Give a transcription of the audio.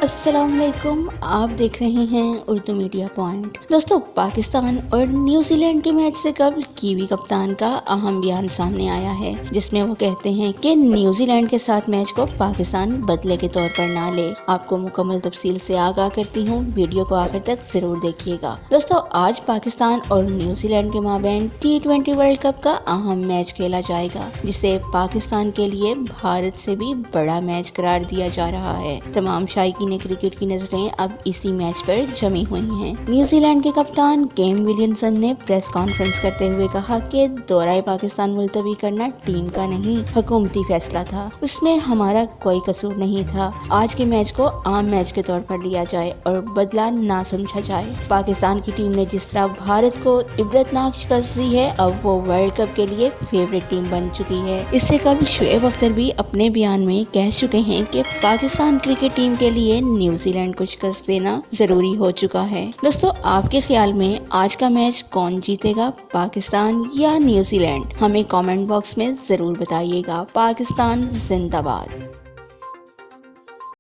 अस्सलाम वालेकुम। आप देख रहे हैं उर्दू मीडिया पॉइंट। दोस्तों, पाकिस्तान और न्यूजीलैंड के मैच से कबल कीवी कप्तान का अहम बयान सामने आया है, जिसमें वो कहते हैं कि न्यूजीलैंड के साथ मैच को पाकिस्तान बदले के तौर पर ना ले। आपको मुकम्मल तफसील से आगाह करती हूँ, वीडियो को आखिर तक जरूर देखिएगा। दोस्तों, आज पाकिस्तान और न्यूजीलैंड के माबैन T20 वर्ल्ड कप का अहम मैच खेला जाएगा, जिसे पाकिस्तान के लिए भारत से भी बड़ा मैच करार दिया जा रहा है। तमाम शायकीन क्रिकेट की नजरें अब इसी मैच पर जमी हुई हैं। न्यूजीलैंड के कप्तान केन विलियमसन ने प्रेस कॉन्फ्रेंस करते हुए कहा कि दौरा पाकिस्तान मुलतवी करना टीम का नहीं, हुकूमती फैसला था। उसमें हमारा कोई कसूर नहीं था। आज के मैच को आम मैच के तौर पर लिया जाए और बदला ना समझा जाए। पाकिस्तान की टीम ने जिस तरह भारत को इबरतनाक शिकस्त दी है, अब वो वर्ल्ड कप के लिए फेवरेट टीम बन चुकी है। इससे कबल शुएब अख्तर भी अपने बयान में कह चुके हैं कि पाकिस्तान क्रिकेट टीम के लिए न्यूजीलैंड को शिकस्त देना जरूरी हो चुका है। दोस्तों, आपके ख्याल में आज का मैच कौन जीतेगा, पाकिस्तान या न्यूजीलैंड? हमें कमेंट बॉक्स में जरूर बताइएगा। पाकिस्तान जिंदाबाद।